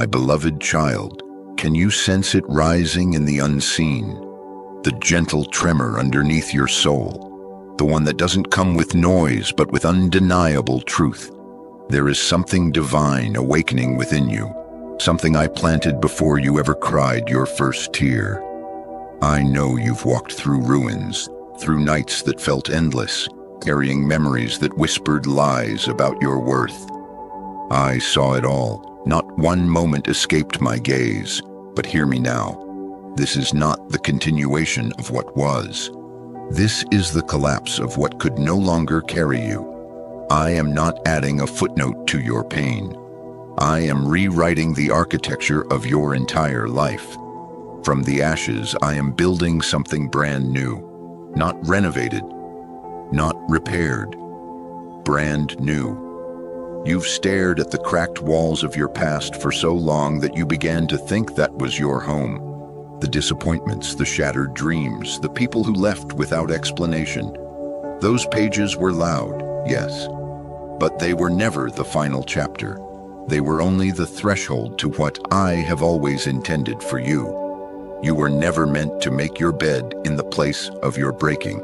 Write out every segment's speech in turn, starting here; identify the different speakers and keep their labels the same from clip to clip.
Speaker 1: My beloved child, can you sense it rising in the unseen? The gentle tremor underneath your soul, the one that doesn't come with noise but with undeniable truth. There is something divine awakening within you, something I planted before you ever cried your first tear. I know you've walked through ruins, through nights that felt endless, carrying memories that whispered lies about your worth. I saw it all. Not one moment escaped my gaze. But hear me now. This is not the continuation of what was. This is the collapse of what could no longer carry you. I am not adding a footnote to your pain. I am rewriting the architecture of your entire life. From the ashes, I am building something brand new. Not renovated, not repaired. Brand new. You've stared at the cracked walls of your past for so long that you began to think that was your home. The disappointments, the shattered dreams, the people who left without explanation. Those pages were loud, yes, but they were never the final chapter. They were only the threshold to what I have always intended for you. You were never meant to make your bed in the place of your breaking.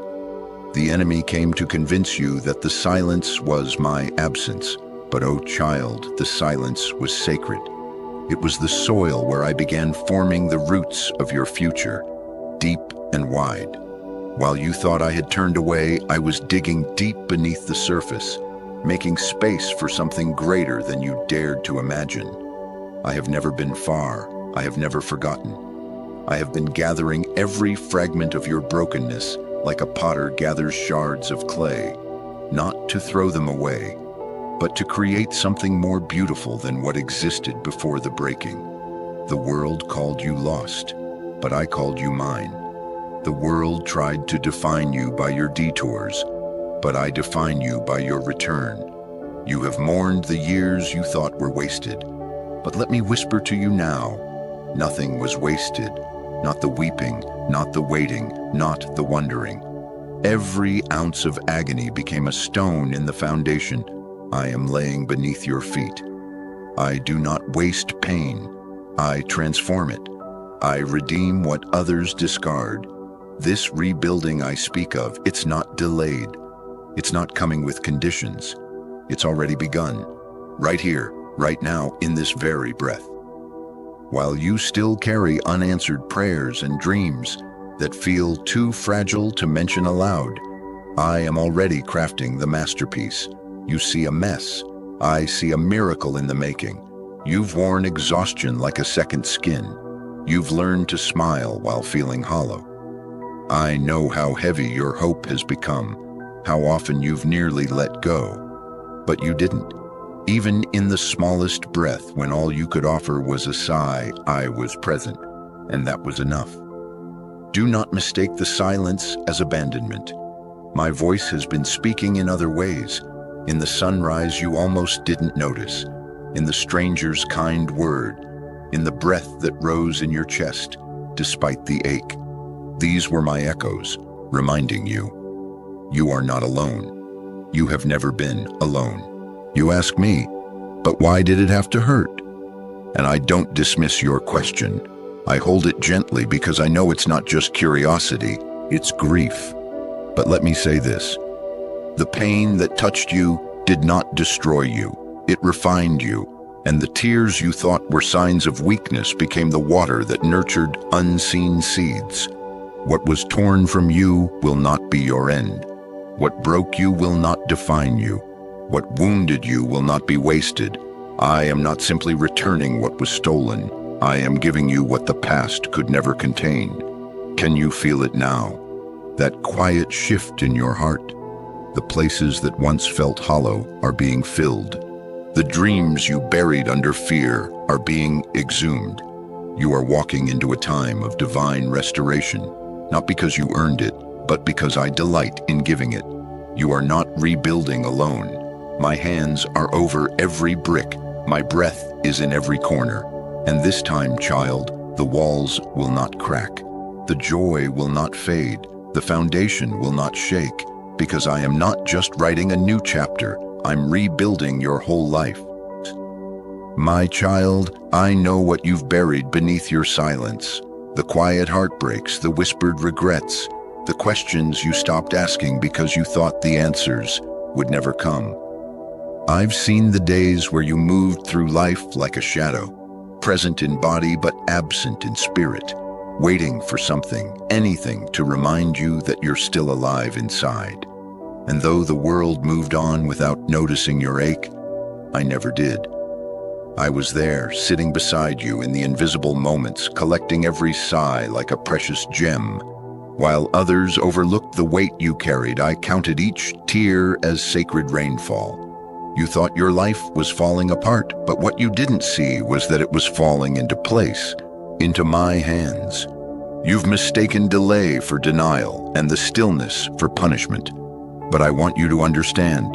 Speaker 1: The enemy came to convince you that the silence was my absence. But oh child, the silence was sacred. It was the soil where I began forming the roots of your future, deep and wide. While you thought I had turned away, I was digging deep beneath the surface, making space for something greater than you dared to imagine. I have never been far. I have never forgotten. I have been gathering every fragment of your brokenness like a potter gathers shards of clay, not to throw them away, but to create something more beautiful than what existed before the breaking. The world called you lost, but I called you mine. The world tried to define you by your detours, but I define you by your return. You have mourned the years you thought were wasted, but let me whisper to you now, nothing was wasted. Not the weeping, not the waiting, not the wondering. Every ounce of agony became a stone in the foundation I am laying beneath your feet. I do not waste pain. I transform it. I redeem what others discard. This rebuilding I speak of, it's not delayed. It's not coming with conditions. It's already begun. Right here, right now, in this very breath. While you still carry unanswered prayers and dreams that feel too fragile to mention aloud, I am already crafting the masterpiece. You see a mess. I see a miracle in the making. You've worn exhaustion like a second skin. You've learned to smile while feeling hollow. I know how heavy your hope has become, how often you've nearly let go. But you didn't. Even in the smallest breath, when all you could offer was a sigh, I was present, and that was enough. Do not mistake the silence as abandonment. My voice has been speaking in other ways. In the sunrise you almost didn't notice, in the stranger's kind word, in the breath that rose in your chest, despite the ache. These were my echoes, reminding you, you are not alone. You have never been alone. You ask me, but why did it have to hurt? And I don't dismiss your question. I hold it gently because I know it's not just curiosity, it's grief. But let me say this. The pain that touched you did not destroy you. It refined you, and the tears you thought were signs of weakness became the water that nurtured unseen seeds. What was torn from you will not be your end. What broke you will not define you. What wounded you will not be wasted. I am not simply returning what was stolen. I am giving you what the past could never contain. Can you feel it now? That quiet shift in your heart. The places that once felt hollow are being filled. The dreams you buried under fear are being exhumed. You are walking into a time of divine restoration, not because you earned it, but because I delight in giving it. You are not rebuilding alone. My hands are over every brick. My breath is in every corner. And this time, child, the walls will not crack. The joy will not fade. The foundation will not shake. Because I am not just writing a new chapter. I'm rebuilding your whole life. My child, I know what you've buried beneath your silence. The quiet heartbreaks, the whispered regrets, the questions you stopped asking because you thought the answers would never come. I've seen the days where you moved through life like a shadow, present in body but absent in spirit, waiting for something, anything to remind you that you're still alive inside. And though the world moved on without noticing your ache, I never did. I was there, sitting beside you in the invisible moments, collecting every sigh like a precious gem. While others overlooked the weight you carried, I counted each tear as sacred rainfall. You thought your life was falling apart, but what you didn't see was that it was falling into place, into my hands. You've mistaken delay for denial and the stillness for punishment. But I want you to understand,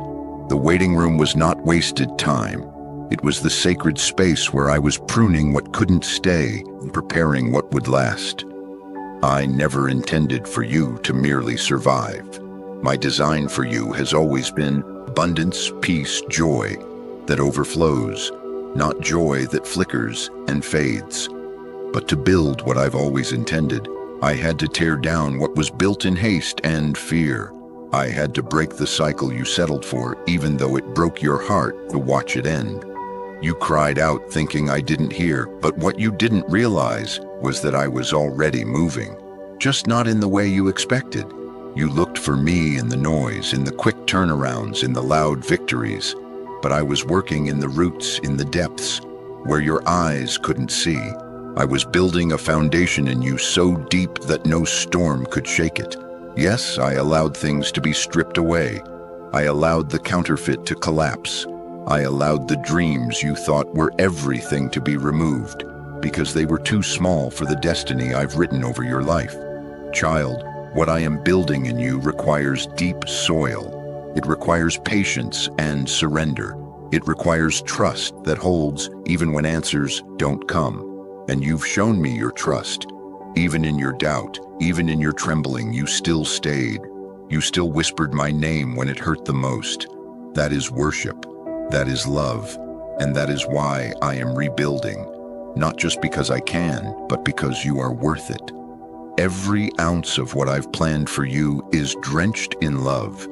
Speaker 1: the waiting room was not wasted time. It was the sacred space where I was pruning what couldn't stay and preparing what would last. I never intended for you to merely survive. My design for you has always been abundance, peace, joy that overflows, not joy that flickers and fades. But to build what I've always intended, I had to tear down what was built in haste and fear. I had to break the cycle you settled for, even though it broke your heart to watch it end. You cried out thinking I didn't hear, but what you didn't realize was that I was already moving, just not in the way you expected. You looked for me in the noise, in the quick turnarounds, in the loud victories, but I was working in the roots, in the depths, where your eyes couldn't see. I was building a foundation in you so deep that no storm could shake it. Yes, I allowed things to be stripped away. I allowed the counterfeit to collapse. I allowed the dreams you thought were everything to be removed, because they were too small for the destiny I've written over your life. Child, what I am building in you requires deep soil. It requires patience and surrender. It requires trust that holds even when answers don't come. And you've shown me your trust. Even in your doubt, even in your trembling, you still stayed. You still whispered my name when it hurt the most. That is worship. That is love. And that is why I am rebuilding. Not just because I can, but because you are worth it. Every ounce of what I've planned for you is drenched in love.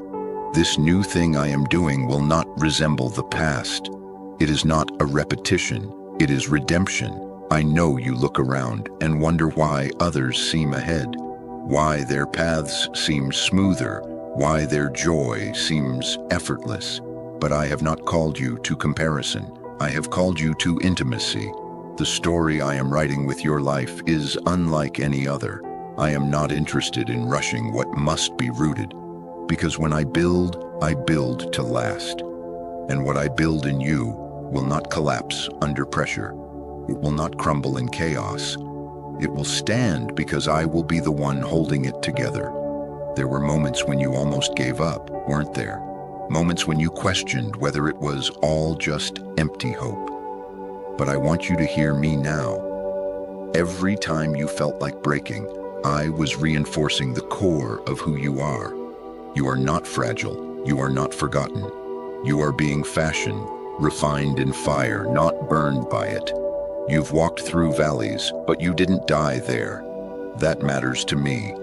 Speaker 1: This new thing I am doing will not resemble the past. It is not a repetition. It is redemption. I know you look around and wonder why others seem ahead, why their paths seem smoother, why their joy seems effortless. But I have not called you to comparison. I have called you to intimacy. The story I am writing with your life is unlike any other. I am not interested in rushing what must be rooted, because when I build to last. And what I build in you will not collapse under pressure. It will not crumble in chaos. It will stand because I will be the one holding it together. There were moments when you almost gave up, weren't there? Moments when you questioned whether it was all just empty hope. But I want you to hear me now. Every time you felt like breaking, I was reinforcing the core of who you are. You are not fragile. You are not forgotten. You are being fashioned, refined in fire, not burned by it. You've walked through valleys, but you didn't die there. That matters to me.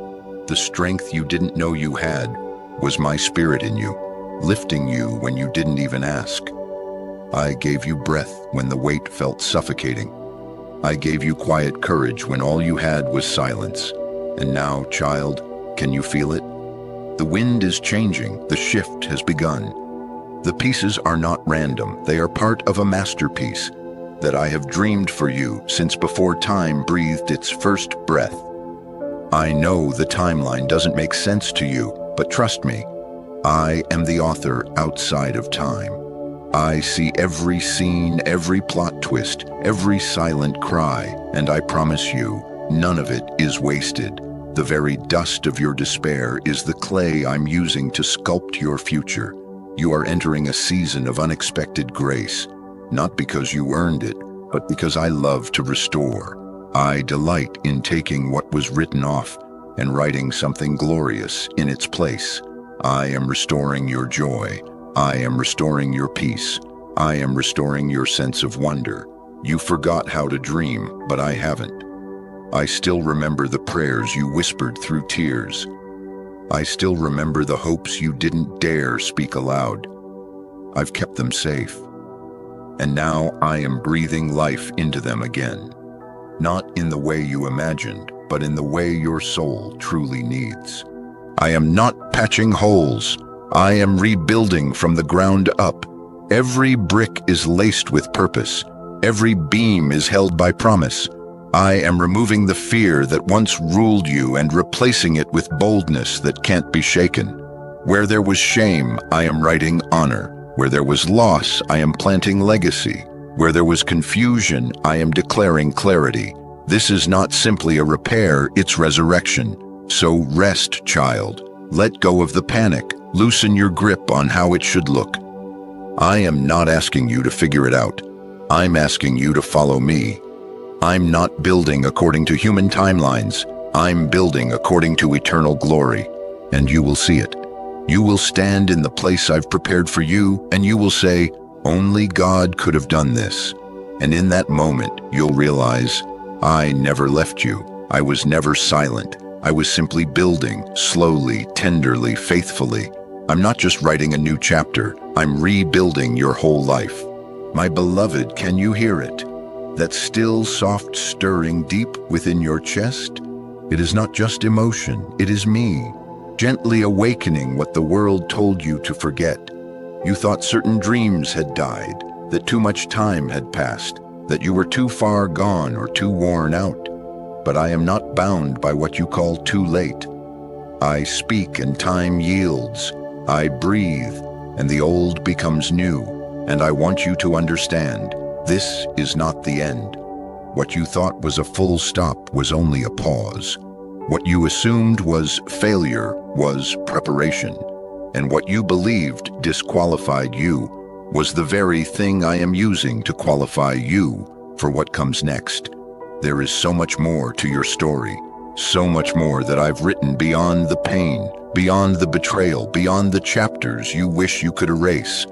Speaker 1: The strength you didn't know you had was my spirit in you, lifting you when you didn't even ask. I gave you breath when the weight felt suffocating. I gave you quiet courage when all you had was silence. And now, child, can you feel it? The wind is changing. The shift has begun. The pieces are not random. They are part of a masterpiece that I have dreamed for you since before time breathed its first breath. I know the timeline doesn't make sense to you, but trust me, I am the author outside of time. I see every scene, every plot twist, every silent cry, and I promise you, none of it is wasted. The very dust of your despair is the clay I'm using to sculpt your future. You are entering a season of unexpected grace, not because you earned it, but because I love to restore. I delight in taking what was written off and writing something glorious in its place. I am restoring your joy. I am restoring your peace. I am restoring your sense of wonder. You forgot how to dream, but I haven't. I still remember the prayers you whispered through tears. I still remember the hopes you didn't dare speak aloud. I've kept them safe. And now I am breathing life into them again. Not in the way you imagined, but in the way your soul truly needs. I am not patching holes. I am rebuilding from the ground up. Every brick is laced with purpose. Every beam is held by promise. I am removing the fear that once ruled you and replacing it with boldness that can't be shaken. Where there was shame, I am writing honor. Where there was loss, I am planting legacy. Where there was confusion, I am declaring clarity. This is not simply a repair, it's resurrection. So rest, child. Let go of the panic. Loosen your grip on how it should look. I am not asking you to figure it out. I'm asking you to follow me. I'm not building according to human timelines. I'm building according to eternal glory. And you will see it. You will stand in the place I've prepared for you, and you will say, only God could have done this. And in that moment, you'll realize, I never left you. I was never silent. I was simply building, slowly, tenderly, faithfully. I'm not just writing a new chapter. I'm rebuilding your whole life. My beloved, can you hear it? That still, soft stirring deep within your chest? It is not just emotion, it is me, gently awakening what the world told you to forget. You thought certain dreams had died, that too much time had passed, that you were too far gone or too worn out. But I am not bound by what you call too late. I speak and time yields. I breathe and the old becomes new. And I want you to understand, this is not the end. What you thought was a full stop was only a pause. What you assumed was failure was preparation. And what you believed disqualified you was the very thing I am using to qualify you for what comes next. There is so much more to your story, so much more that I've written beyond the pain, beyond the betrayal, beyond the chapters you wish you could erase.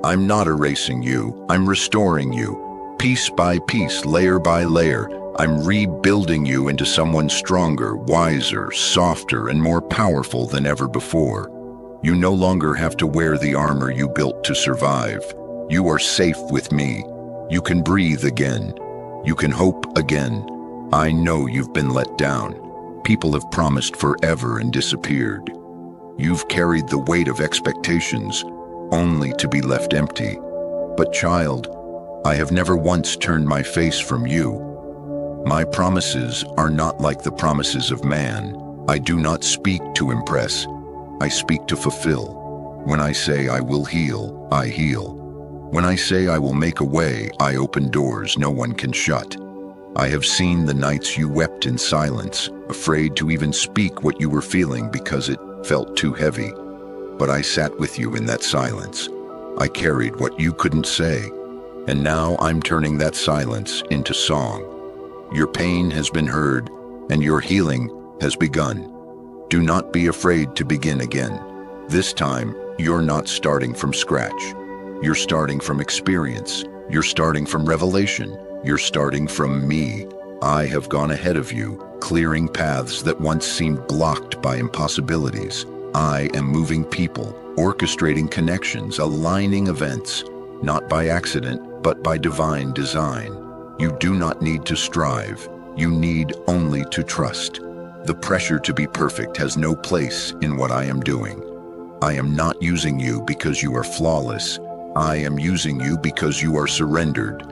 Speaker 1: I'm not erasing you, I'm restoring you. Piece by piece, layer by layer, I'm rebuilding you into someone stronger, wiser, softer, and more powerful than ever before. You no longer have to wear the armor you built to survive. You are safe with me. You can breathe again. You can hope again. I know you've been let down. People have promised forever and disappeared. You've carried the weight of expectations, only to be left empty. But child, I have never once turned my face from you. My promises are not like the promises of man. I do not speak to impress. I speak to fulfill. When I say I will heal, I heal. When I say I will make a way, I open doors no one can shut. I have seen the nights you wept in silence, afraid to even speak what you were feeling because it felt too heavy. But I sat with you in that silence. I carried what you couldn't say. And now I'm turning that silence into song. Your pain has been heard, and your healing has begun. Do not be afraid to begin again. This time, you're not starting from scratch. You're starting from experience. You're starting from revelation. You're starting from me. I have gone ahead of you, clearing paths that once seemed blocked by impossibilities. I am moving people, orchestrating connections, aligning events, not by accident, but by divine design. You do not need to strive. You need only to trust. The pressure to be perfect has no place in what I am doing. I am not using you because you are flawless. I am using you because you are surrendered.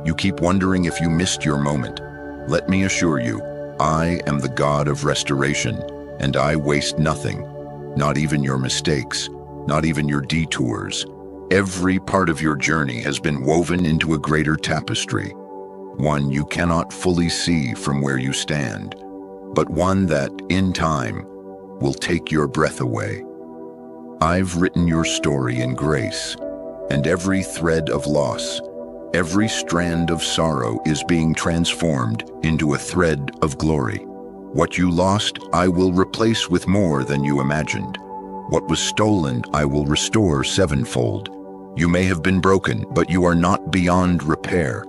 Speaker 1: You keep wondering if you missed your moment. Let me assure you, I am the God of restoration, and I waste nothing, not even your mistakes, not even your detours. Every part of your journey has been woven into a greater tapestry, one you cannot fully see from where you stand, but one that, in time, will take your breath away. I've written your story in grace, and every thread of loss, every strand of sorrow is being transformed into a thread of glory. What you lost, I will replace with more than you imagined. What was stolen, I will restore sevenfold. You may have been broken, but you are not beyond repair.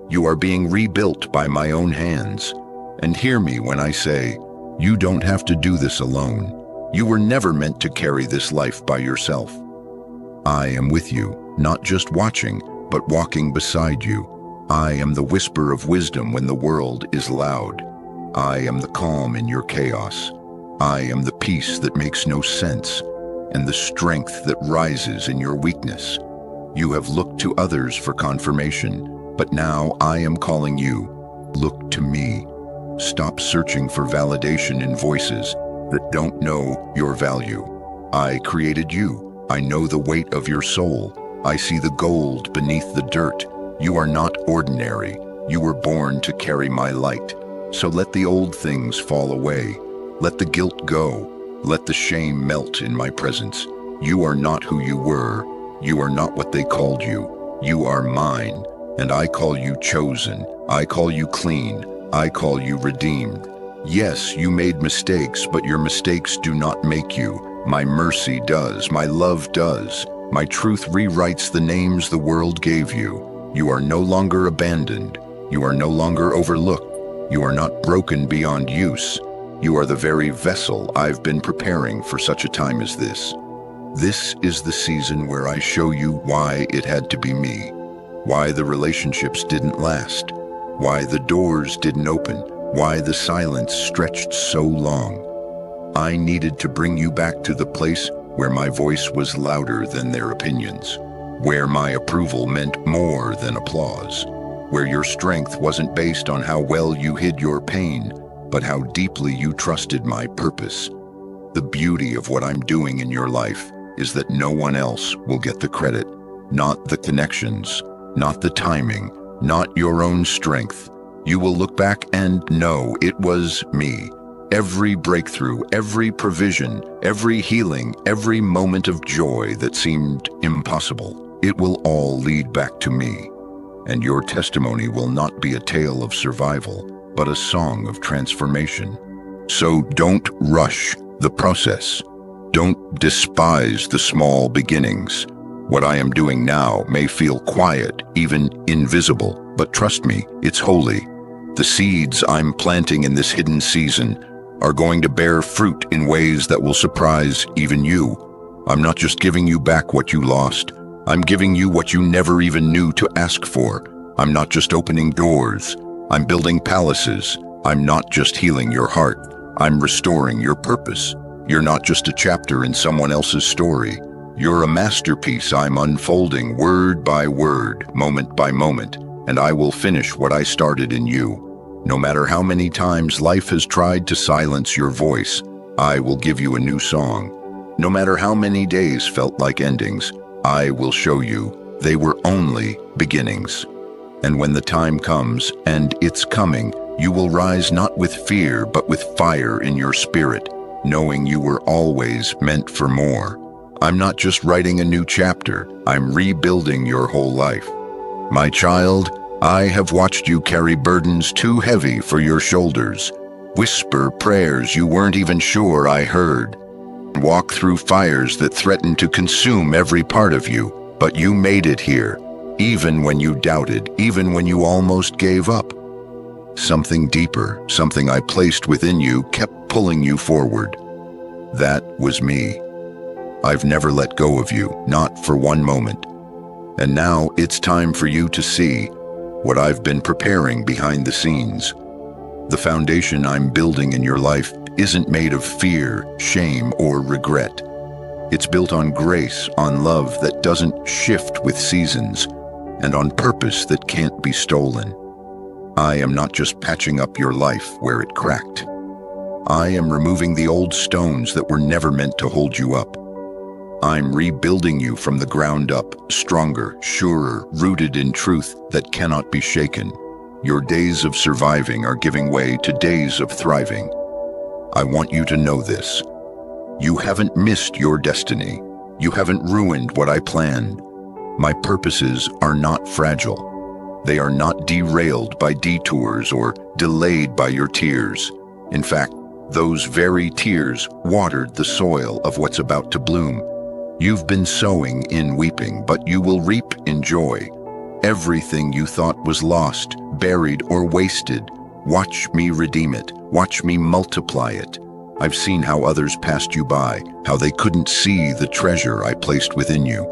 Speaker 1: You are being rebuilt by my own hands. And hear me when I say, you don't have to do this alone. You were never meant to carry this life by yourself. I am with you, not just watching, but walking beside you. I am the whisper of wisdom when the world is loud. I am the calm in your chaos. I am the peace that makes no sense, and the strength that rises in your weakness. You have looked to others for confirmation, but now I am calling you. Look to me. Stop searching for validation in voices that don't know your value. I created you. I know the weight of your soul. I see the gold beneath the dirt. You are not ordinary. You were born to carry my light. So let the old things fall away. Let the guilt go. Let the shame melt in my presence. You are not who you were. You are not what they called you. You are mine, and I call you chosen. I call you clean. I call you redeemed. Yes, you made mistakes, but your mistakes do not make you. My mercy does. My love does. My truth rewrites the names the world gave you. You are no longer abandoned. You are no longer overlooked. You are not broken beyond use. You are the very vessel I've been preparing for such a time as this. This is the season where I show you why it had to be me, why the relationships didn't last, why the doors didn't open, why the silence stretched so long. I needed to bring you back to the place where my voice was louder than their opinions, where my approval meant more than applause, where your strength wasn't based on how well you hid your pain, but how deeply you trusted my purpose. The beauty of what I'm doing in your life is that no one else will get the credit, not the connections, not the timing, not your own strength. You will look back and know it was me. Every breakthrough, every provision, every healing, every moment of joy that seemed impossible, it will all lead back to me. And your testimony will not be a tale of survival, but a song of transformation. So don't rush the process. Don't despise the small beginnings. What I am doing now may feel quiet, even invisible, but trust me, it's holy. The seeds I'm planting in this hidden season are going to bear fruit in ways that will surprise even you. I'm not just giving you back what you lost. I'm giving you what you never even knew to ask for. I'm not just opening doors. I'm building palaces. I'm not just healing your heart. I'm restoring your purpose. You're not just a chapter in someone else's story. You're a masterpiece I'm unfolding word by word, moment by moment, and I will finish what I started in you. No matter how many times life has tried to silence your voice, I will give you a new song. No matter how many days felt like endings, I will show you they were only beginnings. And when the time comes, and it's coming, you will rise not with fear, but with fire in your spirit, knowing you were always meant for more. I'm not just writing a new chapter, I'm rebuilding your whole life. My child, I have watched you carry burdens too heavy for your shoulders, whisper prayers you weren't even sure I heard, walk through fires that threatened to consume every part of you, but you made it here, even when you doubted, even when you almost gave up. Something deeper, something I placed within you, kept pulling you forward. That was me. I've never let go of you, not for one moment. And now it's time for you to see what I've been preparing behind the scenes. The foundation I'm building in your life isn't made of fear, shame, or regret. It's built on grace, on love that doesn't shift with seasons, and on purpose that can't be stolen. I am not just patching up your life where it cracked. I am removing the old stones that were never meant to hold you up. I'm rebuilding you from the ground up, stronger, surer, rooted in truth that cannot be shaken. Your days of surviving are giving way to days of thriving. I want you to know this. You haven't missed your destiny. You haven't ruined what I planned. My purposes are not fragile. They are not derailed by detours or delayed by your tears. In fact, those very tears watered the soil of what's about to bloom. You've been sowing in weeping, but you will reap in joy. Everything you thought was lost, buried, or wasted, watch me redeem it. Watch me multiply it. I've seen how others passed you by, how they couldn't see the treasure I placed within you.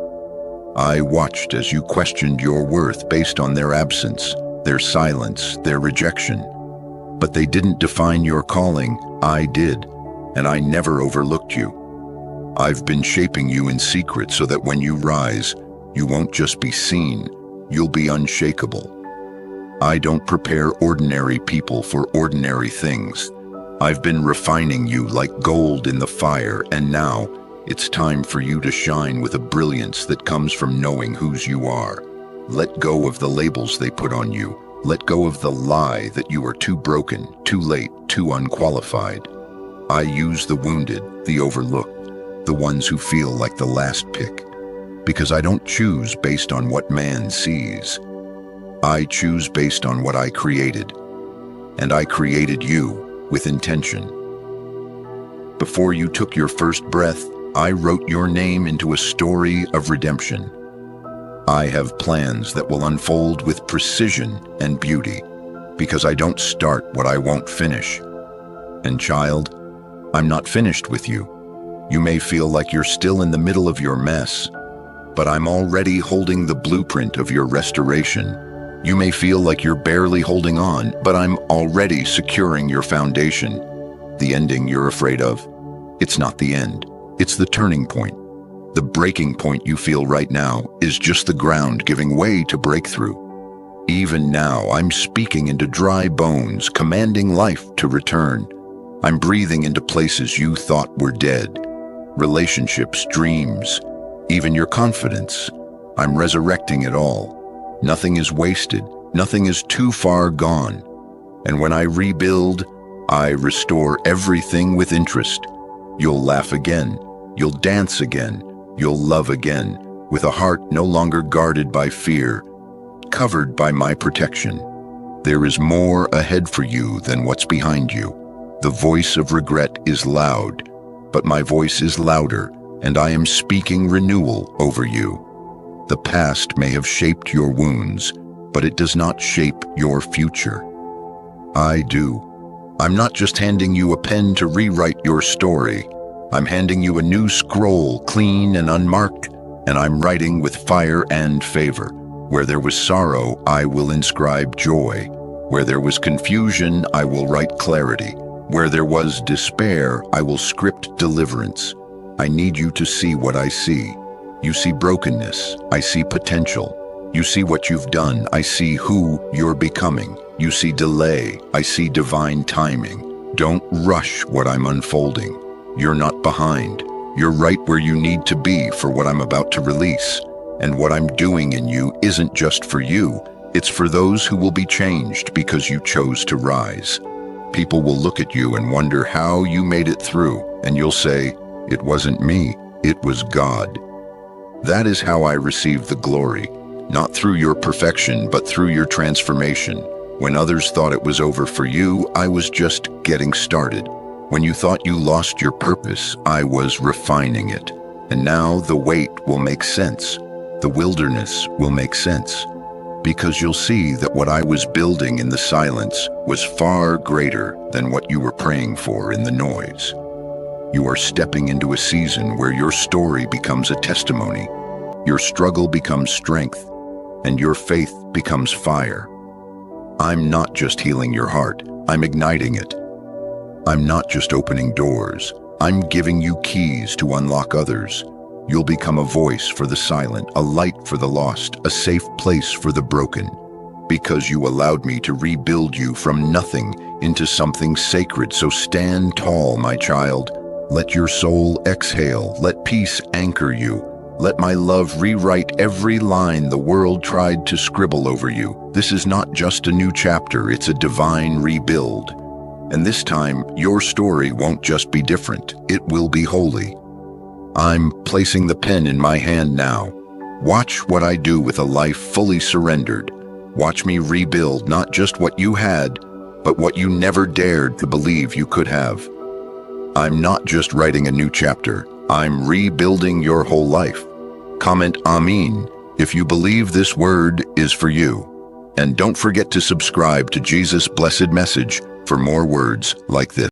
Speaker 1: I watched as you questioned your worth based on their absence, their silence, their rejection. But they didn't define your calling, I did, and I never overlooked you. I've been shaping you in secret so that when you rise, you won't just be seen, you'll be unshakable. I don't prepare ordinary people for ordinary things. I've been refining you like gold in the fire, and now it's time for you to shine with a brilliance that comes from knowing whose you are. Let go of the labels they put on you. Let go of the lie that you are too broken, too late, too unqualified. I use the wounded, the overlooked, the ones who feel like the last pick, because I don't choose based on what man sees. I choose based on what I created, and I created you with intention. Before you took your first breath, I wrote your name into a story of redemption. I have plans that will unfold with precision and beauty, because I don't start what I won't finish. And child, I'm not finished with you. You may feel like you're still in the middle of your mess, but I'm already holding the blueprint of your restoration. You may feel like you're barely holding on, but I'm already securing your foundation. The ending you're afraid of, it's not the end. It's the turning point. The breaking point you feel right now is just the ground giving way to breakthrough. Even now, I'm speaking into dry bones, commanding life to return. I'm breathing into places you thought were dead. Relationships, dreams, even your confidence. I'm resurrecting it all. Nothing is wasted. Nothing is too far gone. And when I rebuild, I restore everything with interest. You'll laugh again. You'll dance again. You'll love again, with a heart no longer guarded by fear, covered by my protection. There is more ahead for you than what's behind you. The voice of regret is loud, but my voice is louder, and I am speaking renewal over you. The past may have shaped your wounds, but it does not shape your future. I do. I'm not just handing you a pen to rewrite your story. I'm handing you a new scroll, clean and unmarked, and I'm writing with fire and favor. Where there was sorrow, I will inscribe joy. Where there was confusion, I will write clarity. Where there was despair, I will script deliverance. I need you to see what I see. You see brokenness, I see potential. You see what you've done, I see who you're becoming. You see delay, I see divine timing. Don't rush what I'm unfolding. You're not behind. You're right where you need to be for what I'm about to release. And what I'm doing in you isn't just for you. It's for those who will be changed because you chose to rise. People will look at you and wonder how you made it through, and you'll say, "It wasn't me, it was God." That is how I receive the glory, not through your perfection, but through your transformation. When others thought it was over for you, I was just getting started. When you thought you lost your purpose, I was refining it. And now the wait will make sense. The wilderness will make sense. Because you'll see that what I was building in the silence was far greater than what you were praying for in the noise. You are stepping into a season where your story becomes a testimony, your struggle becomes strength, and your faith becomes fire. I'm not just healing your heart, I'm igniting it. I'm not just opening doors, I'm giving you keys to unlock others. You'll become a voice for the silent, a light for the lost, a safe place for the broken. Because you allowed me to rebuild you from nothing into something sacred. So stand tall, my child. Let your soul exhale. Let peace anchor you. Let my love rewrite every line the world tried to scribble over you. This is not just a new chapter, it's a divine rebuild. And this time, your story won't just be different, it will be holy. I'm placing the pen in my hand now. Watch what I do with a life fully surrendered. Watch me rebuild not just what you had, but what you never dared to believe you could have. I'm not just writing a new chapter, I'm rebuilding your whole life. Comment Amen if you believe this word is for you. And don't forget to subscribe to Jesus' Blessed Message for more words like this.